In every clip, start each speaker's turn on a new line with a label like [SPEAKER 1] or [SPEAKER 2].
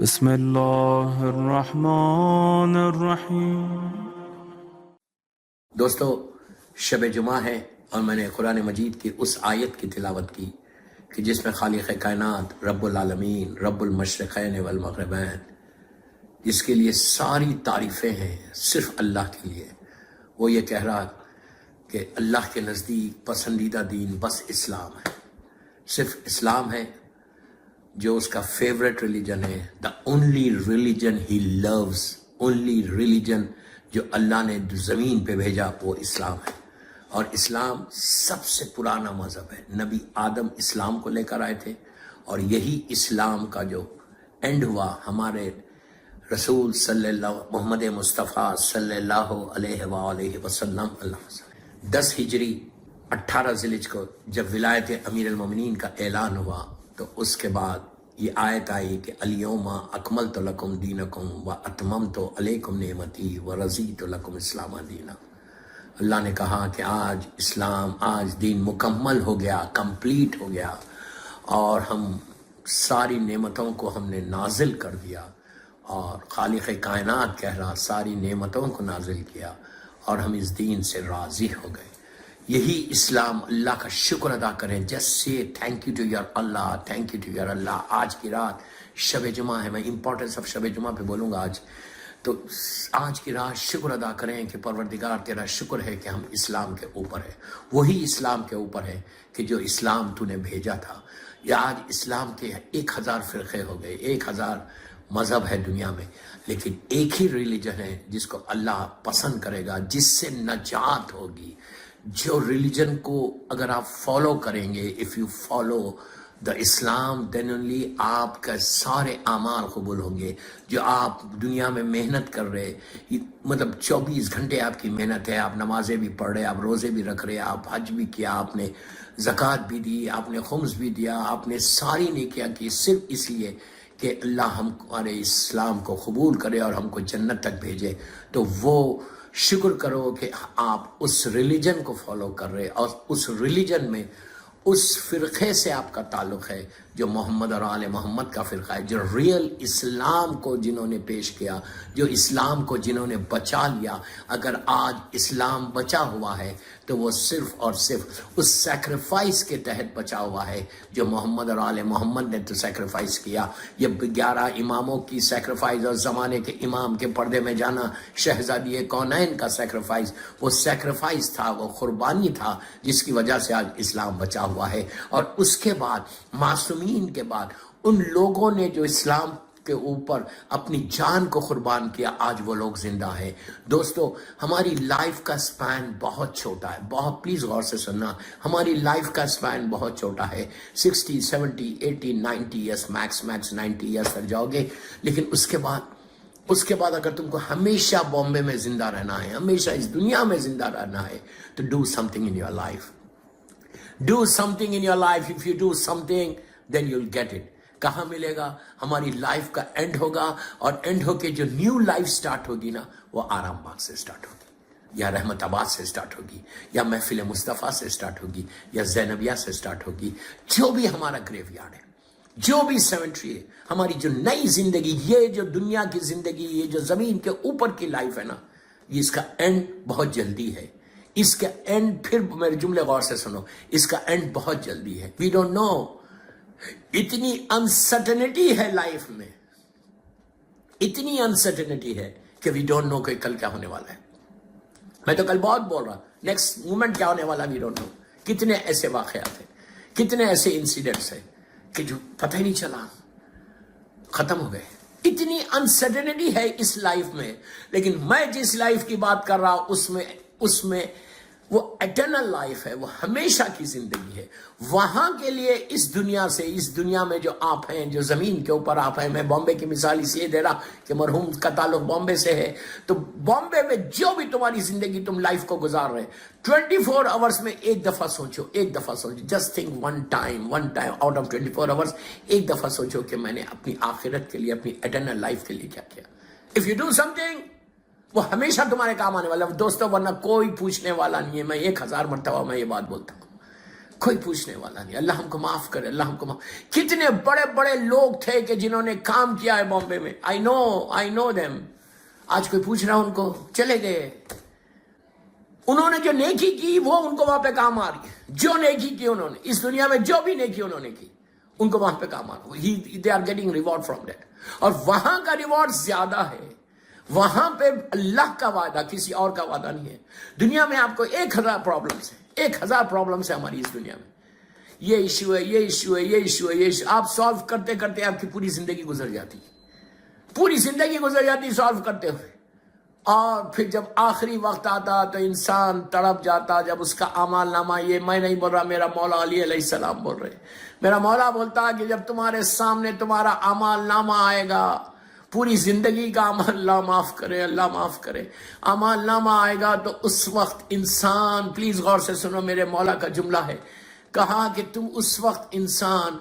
[SPEAKER 1] بسم اللہ الرحمن الرحیم۔
[SPEAKER 2] دوستو، شب جمعہ ہے اور میں نے قرآن مجید کی اس آیت کی تلاوت کی کہ جس میں خالق کائنات رب العالمین رب المشرقین والمغربین، جس کے لیے ساری تعریفیں ہیں صرف اللہ کے لیے، وہ یہ کہہ رہا کہ اللہ کے نزدیک پسندیدہ دین بس اسلام ہے، صرف اسلام ہے جو اس کا فیوریٹ ریلیجن ہے، the only religion he loves, only religion جو اللہ نے زمین پہ بھیجا وہ اسلام ہے۔ اور اسلام سب سے پرانا مذہب ہے، نبی آدم اسلام کو لے کر آئے تھے، اور یہی اسلام کا جو اینڈ ہوا ہمارے رسول صلی اللہ محمد مصطفیٰ صلی اللہ علیہ وآلہ وسلم 10 ہجری 18 ذیلحجہ کو جب ولایت امیر المومنین کا اعلان ہوا تو اس کے بعد یہ آیت آئی کہ الیوم اکملت لکم دینکم و اتممت علیکم نعمتی و رضیت لکم اسلام دینا۔ اللہ نے کہا کہ آج اسلام، آج دین مکمل ہو گیا، کمپلیٹ ہو گیا، اور ہم ساری نعمتوں کو ہم نے نازل کر دیا، اور خالق کائنات کہہ رہا ساری نعمتوں کو نازل کیا، اور ہم اس دین سے راضی ہو گئے۔ یہی اسلام، اللہ کا شکر ادا کریں، جسٹ سے thank you to your Allah, thank you to your Allah. آج کی رات شب جمعہ ہے، میں امپورٹنس آف شب جمعہ پہ بولوں گا آج، تو آج کی رات شکر ادا کریں کہ پروردگار تیرا شکر ہے کہ ہم اسلام کے اوپر ہے، وہی اسلام کے اوپر ہے کہ جو اسلام تو نے بھیجا تھا۔ یا آج اسلام کے 1000 فرقے ہو گئے، 1000 مذہب ہے دنیا میں، لیکن ایک ہی ریلیجن ہے جس کو اللہ پسند کرے گا، جس سے نجات ہوگی۔ جو ریلیجن کو اگر آپ فالو کریں گے، if you follow the Islam, then only آپ کا سارے اعمال قبول ہوں گے۔ جو آپ دنیا میں محنت کر رہے، مطلب 24 گھنٹے آپ کی محنت ہے، آپ نمازیں بھی پڑھ رہے، آپ روزے بھی رکھ رہے، آپ حج بھی کیا، آپ نے زکوٰۃ بھی دی، آپ نے خمس بھی دیا، آپ نے ساری نیکیاں کی، صرف اس لیے کہ اللہ ہمارے اسلام کو قبول کرے اور ہم کو جنت تک بھیجے، تو وہ شکر کرو کہ آپ اس ریلیجن کو فالو کر رہے، اور اس ریلیجن میں اس فرقے سے آپ کا تعلق ہے جو محمد اور آل محمد کا فرقہ ہے، جو ریل اسلام کو جنہوں نے پیش کیا، جو اسلام کو جنہوں نے بچا لیا۔ اگر آج اسلام بچا ہوا ہے تو وہ صرف اور صرف اس سیکریفائس کے تحت بچا ہوا ہے جو محمد اور آل محمد نے تو سیکریفائس کیا۔ یہ 11 اماموں کی سیکریفائس، اور زمانے کے امام کے پردے میں جانا، شہزادی کونین کا سیکریفائس، وہ سیکریفائس تھا، وہ قربانی تھا، جس کی وجہ سے آج اسلام بچا ہوا ہے۔ اور اس کے بعد معصومین کے بعد ان لوگوں نے جو اسلام کے اوپر اپنی جان کو قربان کیا، آج وہ لوگ زندہ ہیں۔ دوستو، ہماری لائف کا سپین بہت چھوٹا ہے، بہت پلیز غور سے سننا، ہماری لائف کا سپین بہت چھوٹا ہے، 60 70 80 90 ایئرس، میکس 90 ایئرس تک جاؤ گے، لیکن اس کے بعد اگر تم کو ہمیشہ بامبے میں زندہ رہنا ہے، ہمیشہ اس دنیا میں زندہ رہنا ہے، تو do something in your life, do something in your life. If you do something then you will get it. کہاں ملے گا؟ ہماری لائف کا اینڈ ہوگا، اور اینڈ ہو کے جو نیو لائف سٹارٹ ہوگی نا، وہ آرام باغ سے سٹارٹ ہوگی، یا رحمت آباد سے سٹارٹ ہوگی، یا محفل مصطفیٰ سے سٹارٹ ہوگی، یا زینبیہ سے سٹارٹ ہوگی، جو بھی ہمارا گریو یارڈ ہے، جو بھی سیمنٹری ہے، ہماری جو نئی زندگی، یہ جو دنیا کی زندگی، یہ جو زمین کے اوپر کی لائف ہے نا، یہ اس کا اینڈ بہت جلدی ہے۔ اس کا اینڈ، پھر میرے جملے غور سے سنو، اس کا اینڈ بہت جلدی ہے۔ وی ڈونٹ نو، اتنی انسرٹنٹی ہے لائف میں، اتنی انسرٹنٹی ہے کہ وی ڈونٹ نو کہ کل کیا ہونے والا ہے۔ میں تو کل بہت بول رہا، نیکسٹ مومنٹ کیا ہونے والا وی ڈونٹ نو۔ کتنے ایسے واقعات ہیں، کتنے ایسے انسیڈنٹس ہیں کہ جو پتہ ہی نہیں چلا، ختم ہو گئے۔ اتنی انسرٹنٹی ہے اس لائف میں، لیکن میں جس لائف کی بات کر رہا ہوں اس میں وہ ایٹرنل لائف ہے، وہ ہمیشہ کی زندگی ہے۔ وہاں کے لیے اس دنیا میں جو آپ ہیں، جو زمین کے اوپر آپ ہیں، میں بامبے کی مثال اس لیے دے رہا کہ مرحوم کا تعلق بامبے سے ہے، تو بامبے میں جو بھی تمہاری زندگی تم لائف کو گزار رہے، 24 آورس میں ایک دفعہ سوچو، just think one time out of 24 hours, ایک دفعہ سوچو کہ میں نے اپنی آخرت کے لیے، اپنی ایٹرنل لائف کے لیے کیا کیا۔ If you do some thing, وہ ہمیشہ تمہارے کام آنے والا ہے دوستو، ورنہ کوئی پوچھنے والا نہیں ہے۔ میں 1000 مرتبہ میں یہ بات بولتا ہوں، कोई पूछने वाला नहीं। अल्लाह हमको माफ करे, अल्लाह हमको माफ। कितने बड़े बड़े लोग थे कि जिन्होंने काम किया है बॉम्बे में, आई नो देम। आज कोई पूछ रहा उनको, चले गए। उन्होंने जो नेकी की वो उनको वहां पे काम आ रही है। जो नेकी की उन्होंने इस दुनिया में, जो भी नेकी उन्होंने की, उनको वहां पे काम आ रहा है। They are getting reward from that. और वहां का रिवॉर्ड ज्यादा है। वहां पे अल्लाह का वादा, किसी और का वादा नहीं है। दुनिया में आपको 1000 प्रॉब्लम्स है, 1000 प्रॉब्लम्स है हमारी इस दुनिया में। ये इश्यू है, ये इश्यू है, ये इश्यू है, ये इश्यू। आप सॉल्व करते करते आपकी पूरी जिंदगी गुजर जाती, पूरी जिंदगी गुजर जाती सॉल्व करते हुए। और फिर जब आखिरी वक्त आता तो इंसान तड़प जाता। जब उसका अमाल नामा, ये मैं नहीं बोल रहा, मेरा मौला अली अलैहिस्सलाम बोल रहे, मेरा मौला बोलता है कि जब तुम्हारे सामने तुम्हारा अमाल नामा आएगा, पूरी जिंदगी का अमाल, अल्लाह माफ करे, अल्लाह माफ करे, अमाल नामा आएगा, तो उस वक्त इंसान, प्लीज गौर से सुनो, मेरे मौला का जुमला है, कहा कि तुम उस वक्त इंसान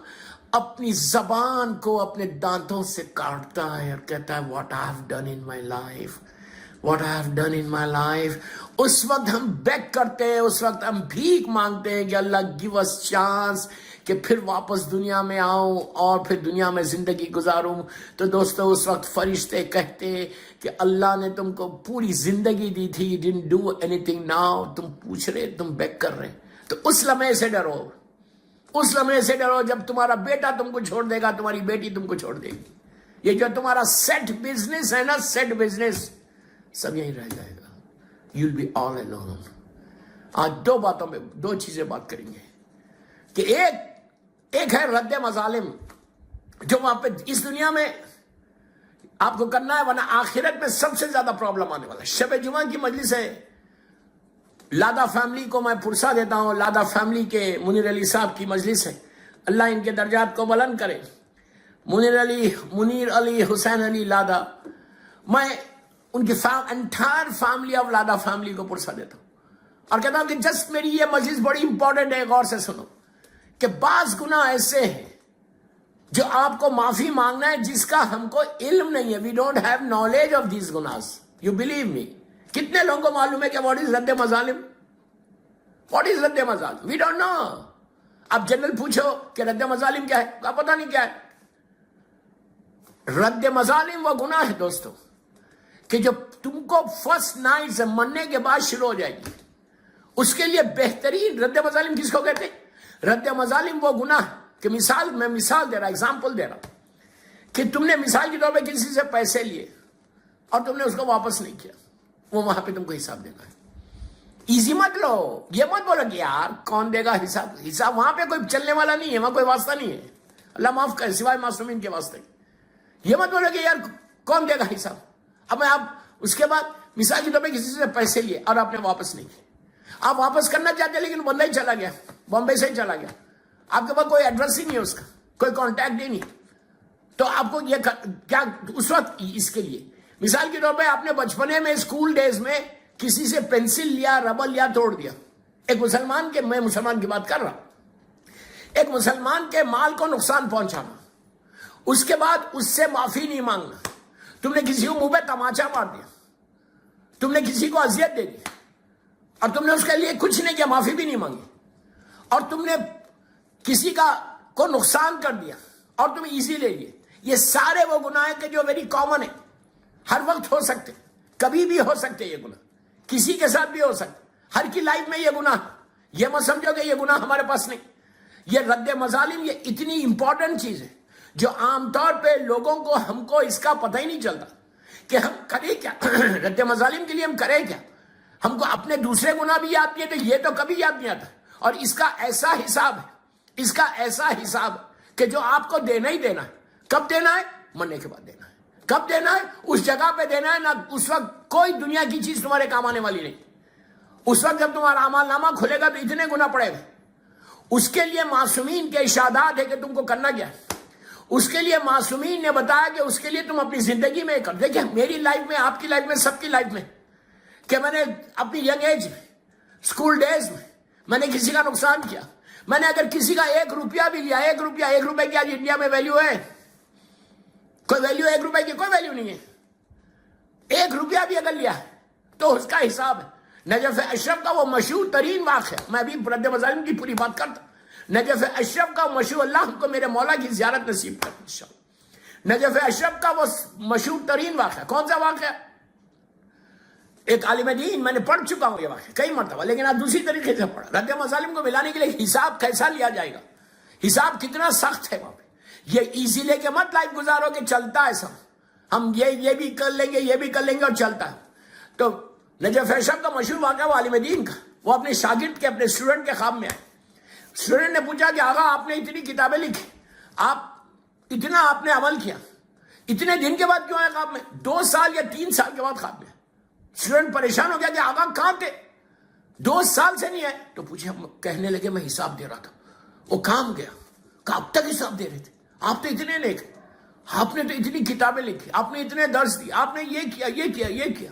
[SPEAKER 2] अपनी जबान को अपने दांतों से काटता है और कहता है what I have done in my life, what I have done in my life. उस वक्त हम बेग करते हैं, उस वक्त हम भीख मांगते हैं कि अल्लाह गिव अस चांस कि फिर वापस दुनिया में आऊं और फिर दुनिया में जिंदगी गुजारूं। तो दोस्तों, उस वक्त फरिश्ते कहते कि अल्लाह ने तुमको पूरी जिंदगी दी थी, you didn't do anything, now तुम पूछ रहे, तुम बेग कर रहे। तो उस लम्हे से डरो, उस लम्हे से डरो जब तुम्हारा बेटा तुमको छोड़ देगा, तुम्हारी बेटी तुमको छोड़ देगी। ये जो तुम्हारा सेट बिजनेस है ना, सेट बिजनेस, सब यही रह जाएगा। You will be all alone. आज दो बातों में, दो चीजें बात करेंगे कि एक है रद्द मजालिम, जो वहां पे इस दुनिया में आपको करना है, वरना आखिरत में सबसे ज्यादा प्रॉब्लम आने वाला है। शब जुमा की मजलिस है, लादा फैमिली को मैं पुरसा देता हूं। लादा फैमिली के मुनीर अली साहब की मजलिस है, अल्लाह इनके दर्जात को बुलंद करे। मुनीर अली हुसैन अली लादा, मैं उनकी एंटायर फैमिली ऑफ लादा फैमिली को पुरसा देता हूं और कहता हूं कि जस्ट मेरी ये मजलिस बड़ी इंपॉर्टेंट है, गौर से सुनो कि बाज गुनाह ऐसे हैं जो आपको माफी मांगना है, जिसका हमको इल्म नहीं है। We don't have knowledge of these गुनाहs, यू बिलीव मी। कितने लोगों को मालूम है कि व्हाट इज रद्द मजालिम, व्हाट इज रद्द मजालिम, वी डोंट नो। आप जनरल पूछो कि रद्द मजालिम क्या है, आप पता नहीं क्या है। रद्द मजालिम वो गुनाह है दोस्तों कि जो तुमको फर्स्ट नाइट से मरने के बाद शुरू हो जाएगी। उसके लिए बेहतरीन रद्द मजालिम किसको कहते हैं? रद्द मजालिम वो गुनाह कि मिसाल, मैं मिसाल दे रहा, एग्जाम्पल दे रहा कि तुमने मिसाल के तौर पे किसी से पैसे लिए और तुमने उसको वापस नहीं किया, वो वहां पे तुमको हिसाब देना है। इजी मत लो, ये मत बोलो कि यार कौन देगा हिसाब, हिसाब वहां पे कोई चलने वाला नहीं है, वहां कोई वास्ता नहीं है, अल्लाह माफ करे सिवाय मासूमीन के वास्ते। ये मत बोलो कि यार कौन देगा हिसाब। अब मैं आप उसके बाद मिसाल के तौर पे किसी से पैसे लिए और आपने वापस नहीं किए, आप वापस करना चाहते लेकिन बंदा ही चला गया, बॉम्बे से ही चला गया, आपके पास कोई एड्रेस ही नहीं है, उसका कोई कांटेक्ट ही नहीं, तो आपको ये क्या उस वक्त, इसके लिए मिसाल के तौर पे आपने बचपने में स्कूल डेज में किसी से पेंसिल लिया, रबर लिया, तोड़ दिया। एक मुसलमान के, मैं मुसलमान की बात कर रहा, एक मुसलमान के माल को नुकसान पहुंचाना, उसके बाद उससे माफी नहीं मांगना, तुमने किसी को मुंह पे तमाचा मार दिया, तुमने किसी को अजियत दे दी और तुमने उसके लिए कुछ नहीं किया, माफी भी नहीं मांगी, और तुमने किसी का को नुकसान कर दिया और तुम इजी ले लिए। ये सारे वो गुनाह के जो वेरी कॉमन है, हर वक्त हो सकते, कभी भी हो सकते, ये गुनाह किसी के साथ भी हो सकते, हर की लाइफ में ये गुनाह। ये मत समझो कि ये गुनाह हमारे पास नहीं। ये रद्द मजालिम, ये इतनी इंपॉर्टेंट चीज है जो आमतौर पे लोगों को, हमको इसका पता ही नहीं चलता कि हम करें क्या। रद्द मजालिम के लिए हम करें क्या। हमको अपने दूसरे गुनाह भी याद नहीं है, तो ये तो कभी याद नहीं आता। और इसका ऐसा हिसाब है, इसका ऐसा हिसाब कि जो आपको देना ही देना है। कब देना है? मरने के बाद देना है। कब देना है? उस जगह पे देना है ना, उस वक्त कोई दुनिया की चीज तुम्हारे काम आने वाली नहीं। उस वक्त जब तुम्हारा अमाल नामा खुलेगा तो इतने गुना पड़ेगा। उसके लिए मासूमीन के इशादात है कि तुमको करना क्या है। उसके लिए मासूमीन ने बताया कि उसके लिए तुम अपनी जिंदगी में कर। देखिए मेरी लाइफ में, आपकी लाइफ में, सबकी लाइफ में, कि मैंने अपनी यंग एज में, स्कूल डेज में मैंने किसी का नुकसान किया। मैंने अगर किसी का 1 रुपया भी लिया, 1 रुपए की आज इंडिया में वैल्यू है? कोई वैल्यू 1 रुपए की? कोई वैल्यू नहीं है। 1 रुपया भी अगर लिया है तो उसका हिसाब है। नजफ अशरफ का वो मशहूर तरीन वाक़या, मैं अभी रद्द मज़ालिम की पूरी बात करता। नजफ अशरफ का मशहूर, अल्लाह हमको मेरे मौला की ज़ियारत नसीब कर इंशाअल्लाह। नजफ अशरफ का वो मशहूर तरीन वाक़या, कौन सा वाक़या? एक आलिम दीन, मैंने पढ़ चुका हूँ ये वाक़या कई मरतबा, लेकिन आज दूसरी तरीके से पढ़ा। रद्द मज़ालिम को मिलाने के लिए हिसाब कैसा लिया जाएगा, हिसाब कितना सख्त है वहां पे। ये इजी लेके मत लाइफ गुजारो कि चलता है सब, हम ये भी कर लेंगे, ये भी कर लेंगे और चलता है। तो नजफ अशरफ का मशहूर वाक़या वो आलिम दीन का, वो अपने शागिर्द के, अपने स्टूडेंट के ख्वाब में आए। स्टूडेंट ने पूछा कि आगा आपने इतनी किताबें लिखी, आप इतना आपने अमल किया, इतने दिन के बाद क्यों आए ख्वाब में? 2 साल या 3 साल के बाद ख्वाब में। स्टूडेंट परेशान हो गया कि आगा कहाँ थे, 2 साल से नहीं आए। तो पूछे, हम कहने लगे मैं हिसाब दे रहा था। वो काम गया, कब तक हिसाब दे रहे थे? आप तो इतने लिखे, आपने तो इतनी किताबें लिखी, आपने इतने दर्स दिए, आपने ये किया, ये किया, ये किया।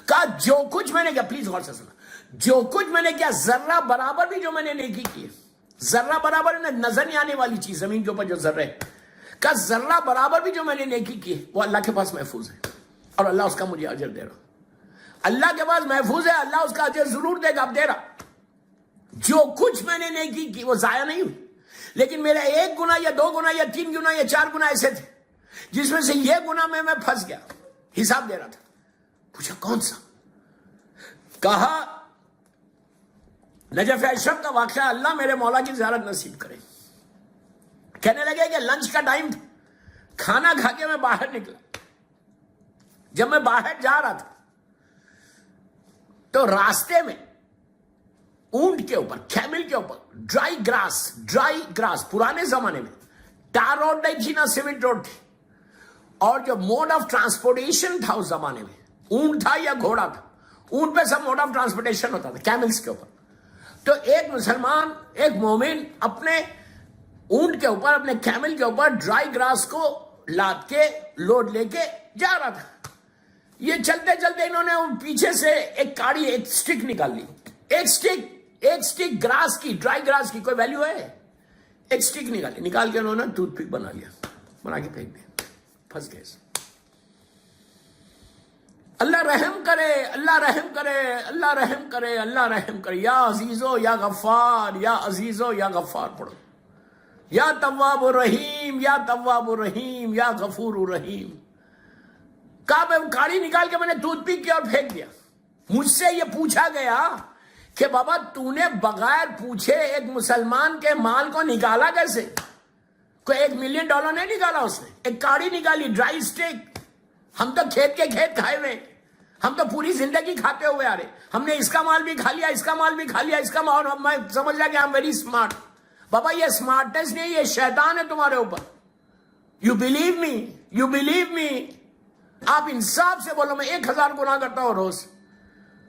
[SPEAKER 2] कहा जो कुछ मैंने किया, प्लीज गौर से सुना, जो कुछ मैंने किया जर्रा बराबर भी जो मैंने नेकी की है, जर्रा बराबर नजर नहीं आने वाली चीज जमीन के ऊपर जो जर्रा है, का जर्रा बराबर भी जो मैंने नेकी की है वो अल्लाह के पास महफूज है, और अल्लाह उसका मुझे अजर दे रहा। अल्लाह के पास महफूज है, अल्लाह उसका अजर जरूर देगा, अब दे रहा। जो कुछ मैंने नेकी की वो जाया नहीं हुई, लेकिन मेरा 1 गुना या 2 गुना या 3 गुना या 4 गुना ऐसे थे जिसमें से ये गुना में मैं फंस गया, हिसाब दे रहा था। पूछा कौन सा? कहा नजफ अशरफ का वाक़या, अल्लाह मेरे मौला की ज़ियारत नसीब करे। कहने लगे कि लंच का टाइम था, खाना खा के मैं बाहर निकला। जब मैं बाहर जा रहा था तो रास्ते में ऊंट के ऊपर, कैमल के ऊपर ड्राई ग्रास, पुराने जमाने में टार रोड नहीं थी ना सीमेंट रोड थी, और जो मोड ऑफ ट्रांसपोर्टेशन था उस जमाने में ऊंट था या घोड़ा था, ऊंट पे सब मोड ऑफ ट्रांसपोर्टेशन होता था कैमल्स के ऊपर। तो एक मुसलमान, एक मोमिन अपने ऊंट के ऊपर, अपने कैमल के ऊपर ड्राई ग्रास को लाद के लोड लेके जा रहा था। ये चलते चलते इन्होंने पीछे से एक काड़ी, एक स्टिक निकाल ली। एक स्टिक ग्रास की, ड्राई ग्रास की कोई वैल्यू है? एक स्टिक निकाल के उन्होंने टूथपिक बना लिया, बना के फेंक दिया, फंस गए। अल्लाह रहम करे, अल्लाह रहम करे, अल्लाह रहम करे, अल्लाह रहम करे। या अजीजो या गफ्फार, या अजीजो या गफ्फार पढ़ो, या तव्वाबुर रहीम, या तव्वाबुर रहीम, या गफूरुर रहीम। कहा काड़ी निकाल के मैंने टूथपिक किया और फेंक दिया। मुझसे ये पूछा गया कि बाबा तूने बगैर पूछे एक मुसलमान के माल को निकाला कैसे? कोई $1 मिलियन नहीं निकाला उसने, एक काड़ी निकाली, ड्राई स्टिक। हम तो खेत के खेत खाए हुए, हम तो पूरी जिंदगी खाते हुए आ रहे, हमने इसका माल भी खा लिया, इसका माल भी खा लिया, इसका माल। मैं समझ रहा कि आई एम वेरी स्मार्ट। बाबा ये स्मार्टनेस नहीं, ये शैतान है तुम्हारे ऊपर। You believe me, you believe मी। आप इंसाफ से बोलो, मैं 1000 गुनाह करता हूं रोज,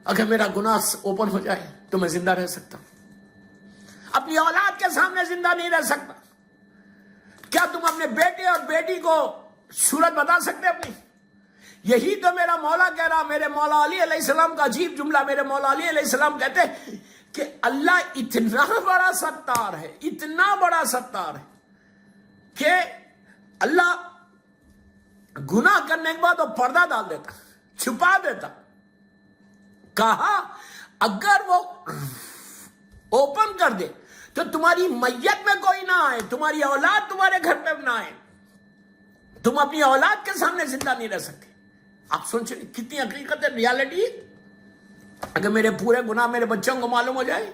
[SPEAKER 2] अगर मेरा गुनाह ओपन हो जाए तो मैं जिंदा रह सकता हूं। अपनी औलाद के सामने जिंदा नहीं रह सकता। क्या तुम अपने बेटे और बेटी को सूरत बता सकते अपनी? यही तो मेरा मौला कह रहा। मेरे मौला अली अलैहिस्सलाम का अजीब जुमला, मेरे मौला अली अलैहिस्सलाम कहते हैं कि अल्लाह इतना बड़ा सत्तार है, इतना बड़ा सत्तार है कि अल्लाह गुनाह करने के बाद वो पर्दा डाल देता, छुपा देता। कहा अगर वो ओपन कर दे तो तुम्हारी मैयत में कोई ना आए, तुम्हारी औलाद तुम्हारे घर पे ना आए, तुम अपनी औलाद के सामने जिंदा नहीं रह सकते। आप सोच रहे कितनी हकीकत है, रियलिटी। अगर मेरे पूरे गुनाह मेरे बच्चों को मालूम हो जाए,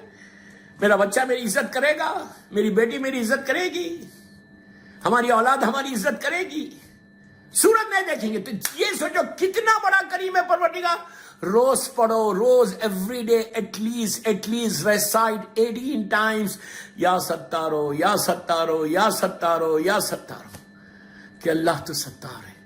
[SPEAKER 2] मेरा बच्चा मेरी इज्जत करेगा, मेरी बेटी मेरी इज्जत करेगी, हमारी औलाद हमारी इज्जत करेगी, सूरत नहीं देखेंगे। तो ये सोचो कितना बड़ा करीम है परवरदिगार। रोज पढ़ो, रोज एवरी डे एटलीस्ट रेसाइट 18 टाइम्स या सत्तारो, या सत्तारो, या सत्तारो, या सत्तारो, कि अल्लाह तो सत्तार है।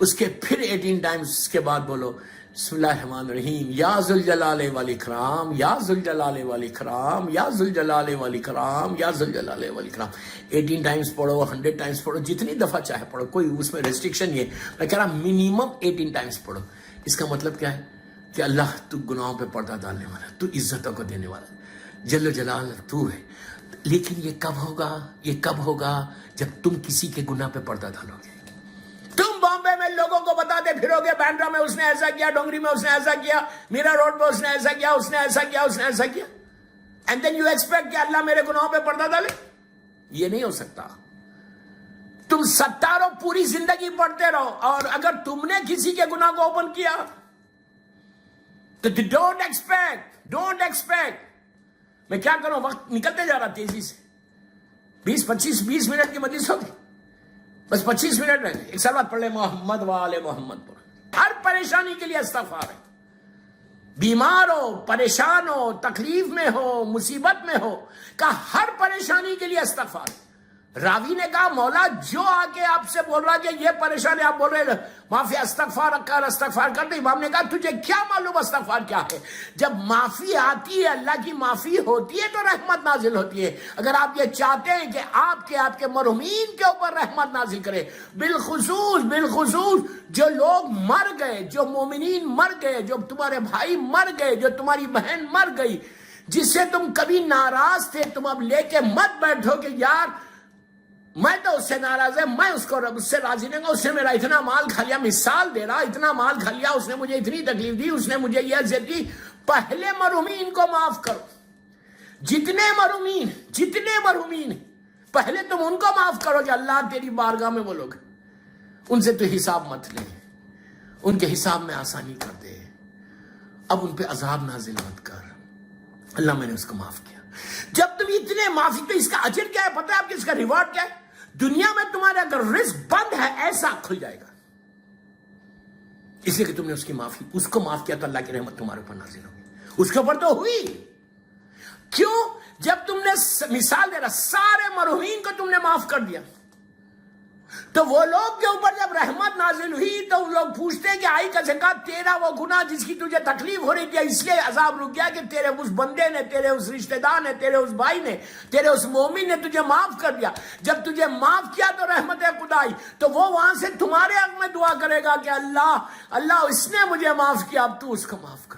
[SPEAKER 2] उसके फिर 18 टाइम्स के बाद बोलो बिस्मिल्लाहिर्रहमानिर्रहीम, या जुल जलाले वल इकराम, या जुल जलाले वल इकराम, या जुल जलाले वल इकराम, या जुल जलाले वल इकराम। 18 टाइम्स पढ़ो, 100 टाइम्स पढ़ो, जितनी दफा चाहे पढ़ो, कोई उसमें रेस्ट्रिक्शन नहीं है। मैं कह रहा मिनिमम 18 टाइम्स पढ़ो। इसका मतलब क्या है कि अल्लाह तू गुनाहों पे पर्दा डालने वाला, तू इज्जतों को देने वाला, जल्ल जलाल तू है। लेकिन ये कब होगा? ये कब होगा? जब तुम किसी के गुनाह पे पर्दा डालोगे। तुम बॉम्बे में लोगों کو بتاتے پھرو گے بینڈرا میں اس نے ایسا کیا, ڈونگری میں اس نے ایسا کیا, میرا روڈ پہ اس نے ایسا کیا, اس نے ایسا کیا, اس نے ایسا کیا, اینڈ دین یو ایکسپیکٹ کہ اللہ میرے گناہوں پہ پردہ ڈالے. یہ نہیں ہو سکتا. تم ستاروں پوری زندگی پڑھتے رہو, اور اگر تم نے کسی کے گناہ کو اوپن کیا تو ڈونٹ ایکسپیکٹ. میں کیا کروں, وقت نکلتے جا رہا تیزی سے. 20 منٹ کی مجلس ہوگی, بس 25 منٹ میں ایک سلوات پڑھ لے محمد وآل محمد پر. ہر پریشانی کے لیے استغفار ہے. بیمار ہو, پریشان ہو, تکلیف میں ہو, مصیبت میں ہو, کہ ہر پریشانی کے لیے استغفار ہے. راوی نے کہا مولا جو آ کے آپ سے بول رہا کہ یہ پریشانی, آپ بول رہے معافی استغفار کرتے. امام نے کہا تجھے کیا معلوم استغفار کیا ہے؟ جب معافی آتی ہے, اللہ کی معافی ہوتی ہے تو رحمت نازل ہوتی ہے. اگر آپ یہ چاہتے ہیں کہ آپ کے مرحومین کے اوپر رحمت نازل کرے, بالخصوص جو لوگ مر گئے, جو مومنین مر گئے, جو تمہارے بھائی مر گئے, جو تمہاری بہن مر گئی, جس سے تم کبھی ناراض تھے, تم اب لے کے مت بیٹھو کہ یار میں تو اس سے ناراض ہے, میں اس سے راضی نہیں ہوں, اس نے میرا اتنا مال کھا لیا. مثال دے رہا, اتنا مال کھا لیا, اس نے مجھے اتنی تکلیف دی, اس نے مجھے یہ عزت دی. پہلے مرحومین کو معاف کرو. جتنے مرحومین پہلے تم ان کو معاف کرو کہ اللہ تیری بارگاہ میں وہ لوگ, ان سے تو حساب مت لے, ان کے حساب میں آسانی کر دے. اب ان پہ عذاب نازل مت کر. اللہ میں نے اس کو معاف کیا. جب تم اتنے معافی, تو اس کا اجر کیا ہے پتہ ہے آپ کو, اس کا ریوارڈ کیا ہے؟ دنیا میں تمہارا اگر رزق بند ہے ایسا کھل جائے گا, اس لیے کہ تم نے اس کی معافی, اس کو معاف کیا تو اللہ کی رحمت تمہارے اوپر نازل ہوگی. اس کے اوپر تو ہوئی. کیوں؟ جب تم نے, مثال دے رہا, سارے مرحومین کو تم نے معاف کر دیا, تو وہ لوگ کے اوپر جب رحمت نازل ہوئی تو وہ لوگ پوچھتے ہیں کہ آئی کا زکات, تیرا وہ گناہ جس کی تجھے تکلیف ہو رہی تھی اس لیے عذاب رک گیا کہ تیرے اس بندے نے, تیرے اس رشتہ دار نے, تیرے اس بھائی نے, تیرے اس مومن نے تجھے معاف کر دیا. جب تجھے معاف کیا تو رحمت خدا آئی, تو وہ وہاں سے تمہارے حق میں دعا کرے گا کہ اللہ اس نے مجھے معاف کیا, اب تو اس کو معاف کر.